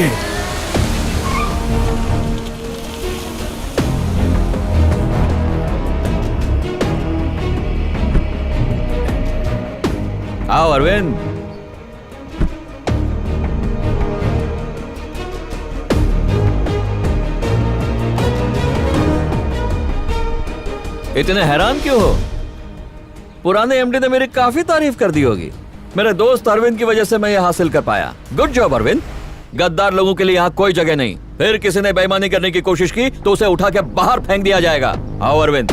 के। आओ अरविंद। इतने हैरान क्यों हो? पुराने एमडी ने मेरी काफी तारीफ कर दी होगी। मेरे दोस्त अरविंद की वजह से मैं ये हासिल कर पाया। Good job Arvind. गद्दार लोगों के लिए यहाँ कोई जगह नहीं। फिर किसी ने बेईमानी करने की कोशिश की तो उसे उठा के बाहर फेंक दिया जाएगा। आओ अरविंद।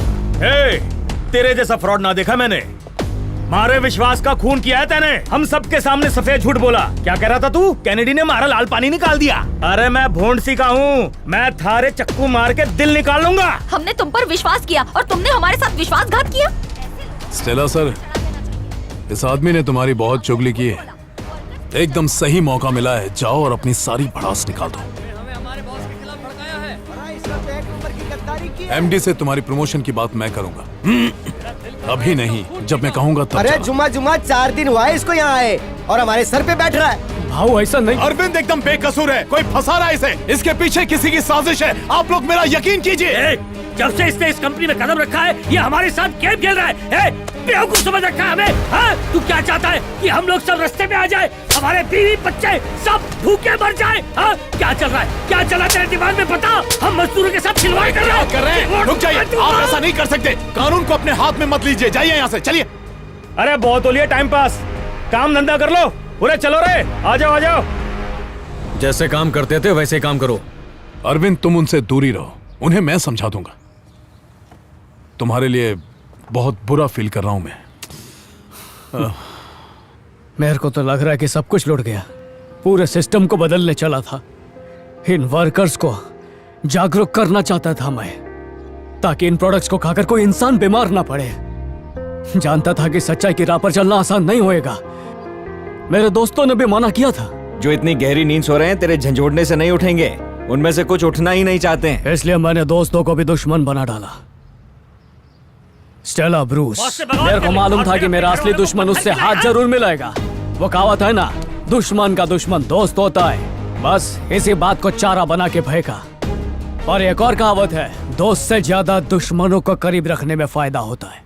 तेरे जैसा फ्रॉड ना देखा मैंने। मारे विश्वास का खून किया है तेने। हम सबके सामने सफेद झूठ बोला। क्या कह रहा था तू? कैनेडी ने मारा लाल पानी निकाल दिया। अरे मैं भोंड सी का हूँ। मैं थारे चक्कू मार के दिल निकाल लूंगा। हमने तुम पर विश्वास किया और तुमने हमारे साथ विश्वासघात किया। स्टेला सर, इस आदमी ने तुम्हारी बहुत चुगली की है। एकदम सही मौका मिला है, जाओ और अपनी सारी भड़ास निकाल दो। एमडी से तुम्हारी प्रमोशन की बात मैं करूंगा। अभी नहीं, जब मैं कहूंगा तब। अरे जुम्मा 4 दिन हुआ है इसको यहाँ आए और हमारे सर पे बैठ रहा है। भाऊ ऐसा नहीं। अरविंद एकदम बेकसूर है, कोई फंसा रहा है इसे। इसके पीछे किसी की साजिश है। आप लोग मेरा यकीन कीजिए। जब से इसने इस कंपनी में कदम रखा है, ये हमारे साथ गेम खेल रहा है। बेवकूफ समझ रखा है हमें। हाँ? तू क्या चाहता है कि हम लोग सब रास्ते में आ जाए, हमारे बीवी बच्चे सब भूखे मर जाए? हाँ? क्या चल रहा है? क्या चला तेरे दिमाग में? बता। हम मजदूरों के साथ खिलवाड़ कर रहे हैं। रुक जाइए, आप ऐसा नहीं कर सकते। कानून को अपने हाथ में मत लीजिए। जाइए यहाँ से, चलिए। अरे बहुत हो लिया टाइम पास, काम धंधा कर लो। पूरे चलो रे, आ जाओ आ जाओ। जैसे काम करते थे वैसे काम करो। अरविंद, तुम उनसे दूरी रहो, उन्हें मैं समझा दूंगा। तुम्हारे लिए बहुत बुरा फील कर रहा हूं मैं। मेरे को तो लग रहा है कि सब कुछ लुट गया। पूरे सिस्टम को बदलने चला था। इन वर्कर्स को जागरूक करना चाहता था मैं, ताकि इन प्रोडक्ट्स को खाकर कोई इंसान बीमार ना पड़े। जानता था कि सच्चाई की राह पर चलना आसान नहीं होएगा। मेरे दोस्तों ने भी मना किया था। जो इतनी गहरी नींद सो रहे हैं, तेरे झंझोड़ने से नहीं उठेंगे। उनमें से कुछ उठना ही नहीं चाहते हैं। इसलिए मैंने दोस्तों को भी दुश्मन बना डाला। स्टेला ब्रूस, मेरे को मालूम था कि मेरा असली दुश्मन उससे हाथ जरूर मिलाएगा। वो कहावत है ना, दुश्मन का दुश्मन दोस्त होता है। बस इसी बात को चारा बना के फेंका। और एक और कहावत है, दोस्त से ज्यादा दुश्मनों को करीब रखने में फायदा होता है।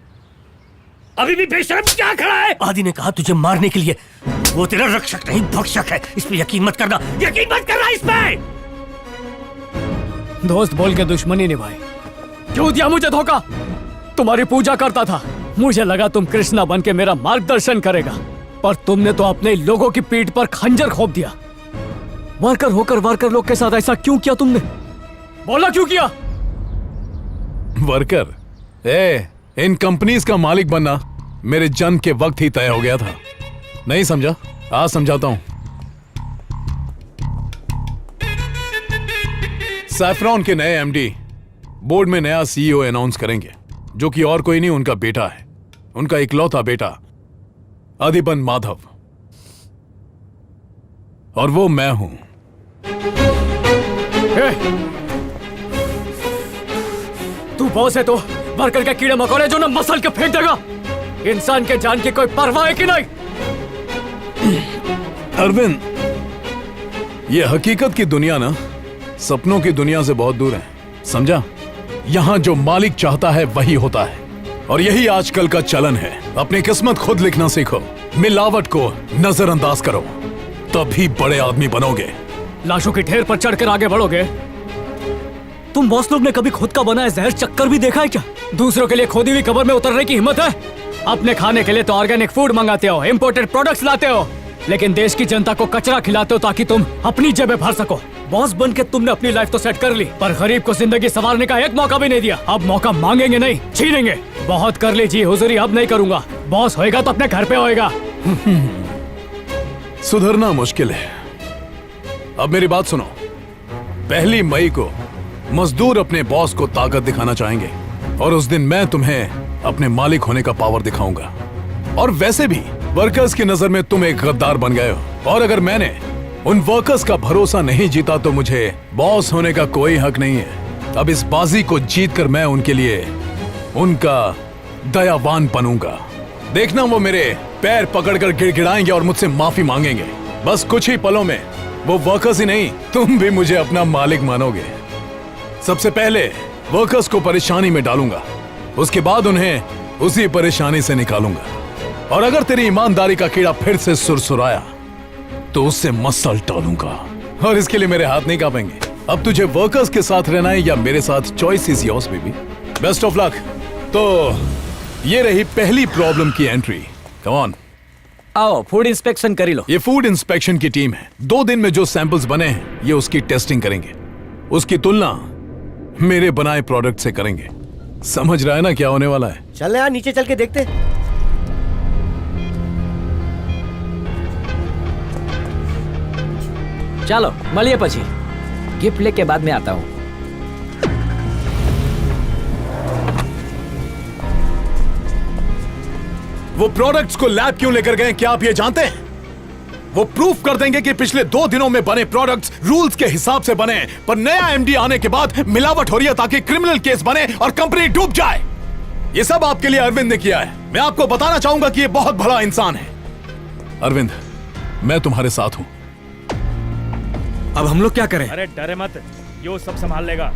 अभी भी बेशरम क्या खड़ा है? आदि ने कहा तुझे मारने के लिए। वो तेरा रक्षक नहीं भक्षक है। इस पे यकीन मत करना। यकीन मत करना इस पे। दोस्त बोल के दुश्मनी निभाई। क्यों दिया मुझे धोखा? तुम्हारी पूजा करता था। मुझे लगा तुम कृष्णा बन के मेरा मार्गदर्शन करेगा, पर तुमने तो अपने लोगों की पीठ पर खंजर खोप दिया। वर्कर होकर वर्कर लोग के साथ ऐसा क्यों किया तुमने? बोला क्यों किया? वर्कर? इन कंपनीज का मालिक बनना मेरे जन्म के वक्त ही तय हो गया था। नहीं समझा? आज समझाता हूं। सैफरॉन के नए एमडी बोर्ड में नया सीईओ अनाउंस करेंगे, जो कि और कोई नहीं, उनका बेटा है। उनका इकलौता बेटा अधिबन माधव। और वो मैं हूं। तू बॉस है तो वर्कर के कीड़े मकोड़े जो ना मसल के फेंक देगा। इंसान के जान की कोई परवाह है कि नहीं? अरविंद, ये हकीकत की दुनिया ना सपनों की दुनिया से बहुत दूर है, समझा? यहां जो मालिक चाहता है वही होता है, और यही आजकल का चलन है। अपनी किस्मत खुद लिखना सीखो, मिलावट को नजरअंदाज करो, तभी बड़े आदमी बनोगे। लाशों के ढेर पर चढ़कर आगे बढ़ोगे। तुम बॉस लोग ने कभी खुद का बनाया जहर चक्कर भी देखा है क्या? दूसरों के लिए खोदी हुई कब्र में उतरने की हिम्मत है? अपने खाने के लिए तो ऑर्गेनिक फूड मंगाते हो, इंपोर्टेड प्रोडक्ट्स लाते हो, लेकिन देश की जनता को कचरा खिलाते हो ताकि तुम अपनी जेबें भर सको। बॉस बन के तुमने अपनी लाइफ तो सेट कर ली, पर गरीब को जिंदगी संवारने का एक मौका भी नहीं दिया। अब मौका मांगेंगे नहीं, छीनेंगे। बहुत कर ली जी हुजूरी, अब नहीं करूंगा। बॉस होएगा तो अपने घर पे होएगा। सुधरना मुश्किल है। अब मेरी बात सुनो। 1 मई को मजदूर अपने बॉस को ताकत दिखाना चाहेंगे, और उस दिन मैं तुम्हें अपने मालिक होने का पावर दिखाऊंगा। और वैसे भी वर्कर्स की नजर में तुम एक गद्दार बन गए हो, और अगर मैंने उन वर्कर्स का भरोसा नहीं जीता तो मुझे बॉस होने का कोई हक नहीं है। अब इस बाजी को जीतकर मैं उनके लिए उनका दयावान बनूंगा। देखना, वो मेरे पैर पकड़कर गिड़गिड़ाएंगे और मुझसे माफी मांगेंगे। बस कुछ ही पलों में वो वर्कर्स ही नहीं, तुम भी मुझे अपना मालिक मानोगे। सबसे पहले वर्कर्स को परेशानी में डालूंगा, उसके बाद उन्हें उसी परेशानी से निकालूंगा। और अगर तेरी ईमानदारी का कीड़ा फिर से सुरसुराया तो उससे मसल टालूंगा, और इसके लिए मेरे हाथ नहीं कांपेंगे। अब तुझे वर्कर्स के साथ रहना है या मेरे साथ, choice is yours baby. Best of luck. तो ये रही पहली प्रॉब्लम की एंट्री। कम ऑन, आओ फूड इंस्पेक्शन करी लो। ये फूड इंस्पेक्शन की टीम है। 2 दिन में जो सैंपल्स बने हैं ये उसकी टेस्टिंग करेंगे, उसकी तुलना मेरे बनाए प्रोडक्ट से करेंगे। समझ रहा है ना क्या होने वाला है? चल यार नीचे चल के देखते। चलो મળીએ પછી, गिफ्ट लेके बाद में आता हूँ। वो प्रोडक्ट्स को लैब क्यों लेकर गए क्या आप ये जानते हैं? वो प्रूफ कर देंगे कि पिछले 2 दिनों में बने प्रोडक्ट्स रूल्स के हिसाब से बने, पर नया एमडी आने के बाद मिलावट हो रही है ताकि क्रिमिनल केस बने और कंपनी डूब जाए। ये सब आपके लिए अरविंद ने किया है। मैं आपको बताना चाहूंगा कि ये बहुत भला इंसान है। अरविंद, मैं तुम्हारे साथ हूं। अब हम लोग क्या करें? अरे डरे मत, यो सब संभाल लेगा।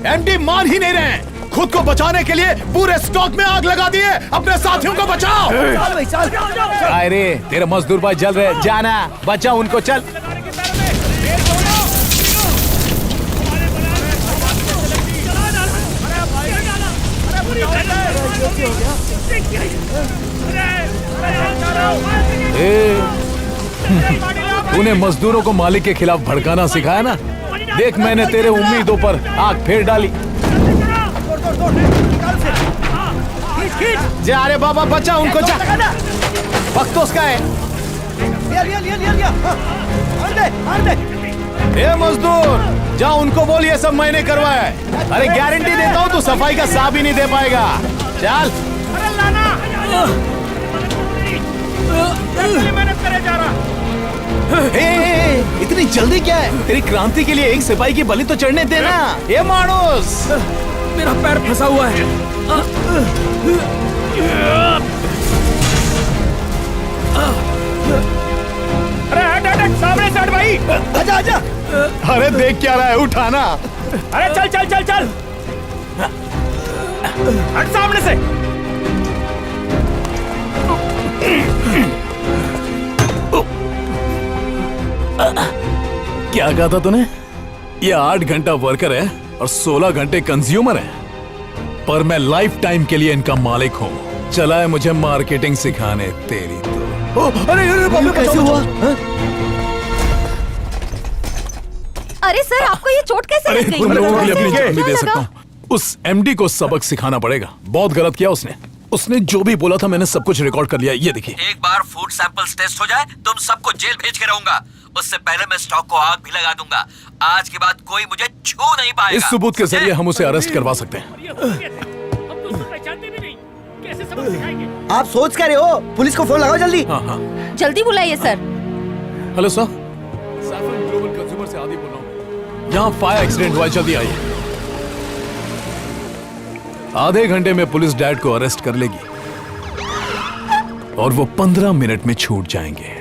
एमडी मान ही नहीं रहे हैं। खुद को बचाने के लिए पूरे स्टॉक में आग लगा दिए। अपने साथियों को बचाओ। चल भाई चल। अरे तेरे मजदूर भाई जल रहे, जाना बचाओ उनको। चल तूने मजदूरों को मालिक के खिलाफ भड़काना सिखाया ना। देख मैंने तेरे उम्मीदों पर आग फेर डाली। जा रे बाबा, बचा उनको। जा, वक्त तो उसका है। लिया। मार दे। ए मजदूर, जा उनको बोल ये सब मैंने करवाया है। अरे गारंटी देता हूँ तू सफाई का साफ ही नहीं दे पाएगा। चल। मेहनत करे जा रहा। इतनी जल्दी क्या है? तेरी क्रांति के लिए एक सिपाही की बलि तो चढ़ने देना। ये मानुस, मेरा पैर फंसा हुआ है। अरे हट सामने से हट भाई। आजा। अरे देख क्या रहा है, उठाना। अरे चल हट सामने से। क्या कहा था तूने? ये 8 घंटा वर्कर है और 16 घंटे कंज्यूमर है, पर मैं लाइफ टाइम के लिए इनका मालिक हूँ। चला है मुझे मार्केटिंग सिखाने। तेरी तो अरे कैसे हुआ? अरे सर, आपको ये चोट कैसे अरे लग गई? तुम लोगों के लिए अपनी कैसे? जान भी क्या दे लगा? सकता हूँ। उस एमडी को सबक सिखाना पड़ेगा। बहुत गलत किया उसने जो भी बोला था मैंने सब कुछ रिकॉर्ड कर लिया। ये देखिए। एक बार फूड सैंपल्स टेस्ट हो जाए तुम सबको जेल भेज के रहूंगा। उससे पहले मैं स्टॉक को आग भी लगा दूंगा। आज के बाद कोई मुझे छू नहीं पाएगा। इस सबूत के जरिए हम उसे अरेस्ट करवा सकते हैं। हम तो उसको पहचानते भी नहीं, कैसे सबक सिखाएंगे? आप सोच क्या रहे हो? पुलिस को फोन लगाओ जल्दी। हाँ। जल्दी बुलाइए sir. Hello sir, saffron global consumer से आदि बोल रहा हूँ। यहाँ फायर एक्सीडेंट हुआ है, जल्दी आइए। आधे घंटे में पुलिस डैड को अरेस्ट कर लेगी और वो 15 मिनट में छूट जाएंगे।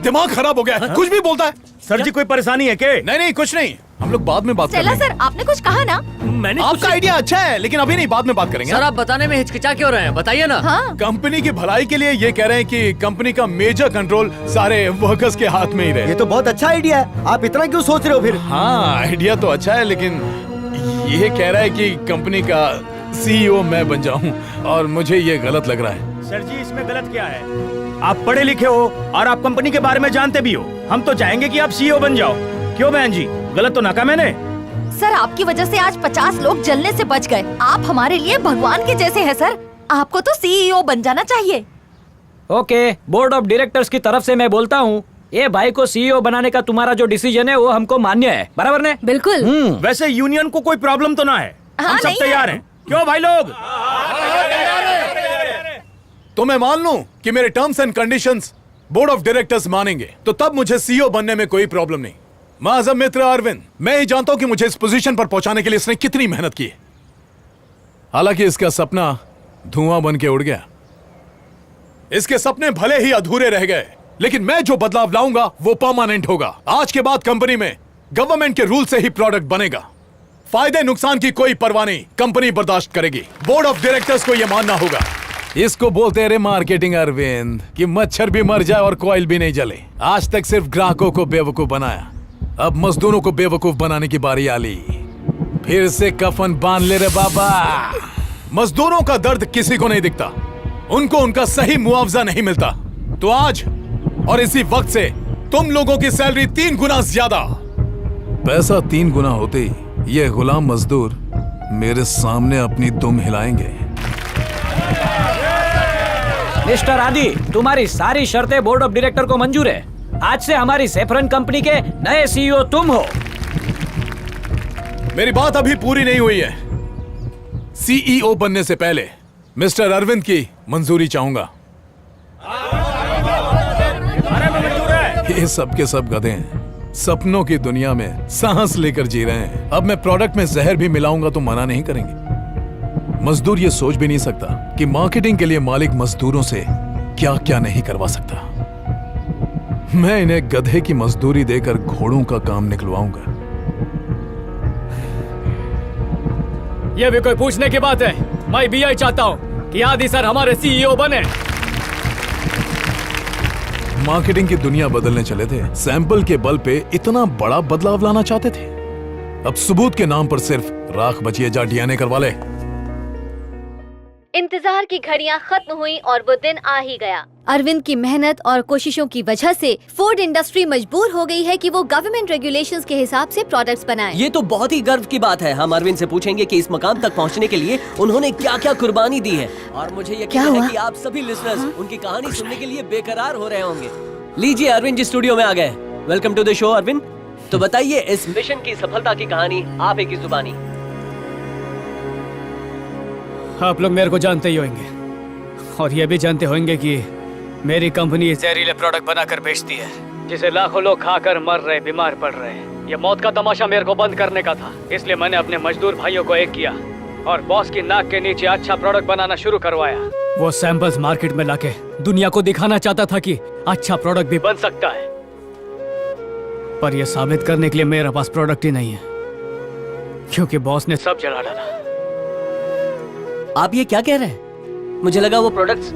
दिमाग खराब हो गया है, कुछ भी बोलता है। सर जी कोई परेशानी है क्या? नहीं कुछ नहीं, हम लोग बाद में बात चला करेंगे। सर, आपने कुछ कहा ना? मैंने आपका आइडिया अच्छा है लेकिन अभी नहीं, बाद में बात करेंगे। सर आप बताने में हिचकिचा क्यों रहे हैं? बताइए ना। हाँ, कंपनी की भलाई के लिए ये कह रहे हैं कि कंपनी का मेजर कंट्रोल सारे वर्कर्स के हाथ में ही रहे। ये तो बहुत अच्छा आइडिया है। आप इतना क्यों सोच रहे हो फिर? हाँ आइडिया तो अच्छा है लेकिन ये कह रहा है कि कंपनी का सीईओ मैं बन जाऊं और मुझे ये गलत लग रहा है। सर जी इसमें गलत क्या है? आप पढ़े लिखे हो और आप कंपनी के बारे में जानते भी हो। हम तो चाहेंगे कि आप सीईओ बन जाओ। क्यों बहन जी, गलत तो ना कहा मैंने? सर आपकी वजह से आज 50 लोग जलने से बच गए। आप हमारे लिए भगवान के जैसे हैं सर। आपको तो सीईओ बन जाना चाहिए। ओके, बोर्ड ऑफ डायरेक्टर्स की तरफ से मैं बोलता हूँ, ये भाई को सीईओ बनाने का तुम्हारा जो डिसीजन है वो हमको मान्य है। बराबर ने? बिल्कुल। वैसे यूनियन को कोई प्रॉब्लम तो ना है? हाँ, हम सब नहीं तैयार है। हैं। क्यों भाई लोग? तो मैं मान लूं कि मेरे terms and conditions board of directors मानेंगे तो तब मुझे सीईओ बनने में कोई प्रॉब्लम नहीं। माज़म मित्र अरविंद, मैं ही जानता हूं कि मुझे इस पोजीशन पर पहुंचाने के लिए इसने कितनी मेहनत की है। हालांकि इसका सपना धुआं बन के उड़ गया। इसके सपने भले ही अधूरे रह गए, लेकिन मैं जो बदलाव लाऊंगा वो परमानेंट होगा। आज के बाद कंपनी में गवर्नमेंट के रूल से ही प्रोडक्ट बनेगा। फायदे नुकसान की कोई परवाह नहीं, कंपनी बर्दाश्त करेगी। बोर्ड ऑफ डायरेक्टर्स को यह मानना होगा। इसको बोलते रे मार्केटिंग अरविंद, कि मच्छर भी मर जाए और कोयल भी नहीं जले। आज तक सिर्फ ग्राहकों को बेवकूफ बनाया, अब मजदूरों को बेवकूफ बनाने की बारी आ ली। फिर से कफन बांध ले रे बाबा। मजदूरों का दर्द किसी को नहीं दिखता, उनको उनका सही मुआवजा नहीं मिलता। तो आज और इसी वक्त से तुम लोगों की सैलरी 3 गुना ज्यादा। पैसा 3 गुना होते ही ये गुलाम मजदूर मेरे सामने अपनी दुम हिलाएंगे। मिस्टर आदि, तुम्हारी सारी शर्तें बोर्ड ऑफ डायरेक्टर को मंजूर है। आज से हमारी सेफ्रन कंपनी के नए सीईओ तुम हो। मेरी बात अभी पूरी नहीं हुई है। सीईओ बनने से पहले मिस्टर अरविंद की मंजूरी चाहूंगा। ये सब के सब गधे हैं, सपनों की दुनिया में सांस लेकर जी रहे हैं। अब मैं प्रोडक्ट में जहर भी मिलाऊंगा तो मना नहीं करेंगे। मजदूर ये सोच भी नहीं सकता कि मार्केटिंग के लिए मालिक मजदूरों से क्या क्या नहीं करवा सकता। मैं इन्हें गधे की मजदूरी देकर घोड़ों का काम निकलवाऊंगा। ये भी कोई पूछने की बात है? मैं भी यही चाहता हूँ कि आदि सर हमारे सीईओ बने। मार्केटिंग की दुनिया बदलने चले थे, सैंपल के बल पे इतना बड़ा बदलाव लाना चाहते थे। अब सबूत के नाम पर सिर्फ राख बचिए जा डीएनए करवा ले। इंतजार की घड़ियां खत्म हुई और वो दिन आ ही गया। अरविंद की मेहनत और कोशिशों की वजह से फोर्ड इंडस्ट्री मजबूर हो गई है कि वो गवर्नमेंट रेगुलेशंस के हिसाब से प्रोडक्ट्स बनाए। ये तो बहुत ही गर्व की बात है। हम अरविंद से पूछेंगे कि इस मकाम तक पहुंचने के लिए उन्होंने क्या क्या कुर्बानी दी है। और मुझे यकीन है कि आप सभी लिसनर्स उनकी कहानी सुनने के लिए बेकरार हो रहे होंगे। लीजिए, अरविंद जी स्टूडियो में आ गए। Welcome to the show Arvind. तो बताइए, इस मिशन की सफलता की कहानी आप ही की जुबानी। आप लोग मेरे को जानते ही होंगे और ये भी जानते होंगे कि मेरी कंपनी जहरीले प्रोडक्ट बनाकर बेचती है, जिसे लाखों लोग खाकर मर रहे, बीमार पड़ रहे हैं। ये मौत का तमाशा मेरे को बंद करने का था, इसलिए मैंने अपने मजदूर भाइयों को एक किया और बॉस की नाक के नीचे अच्छा प्रोडक्ट बनाना शुरू करवाया। वो सैंपल्स मार्केट में लाके दुनिया को दिखाना चाहता था कि अच्छा प्रोडक्ट भी बन सकता है, पर यह साबित करने के लिए मेरे पास प्रोडक्ट ही नहीं है, क्योंकि बॉस ने सब जला डाला। आप ये क्या कह रहे हैं? मुझे लगा वो प्रोडक्ट्स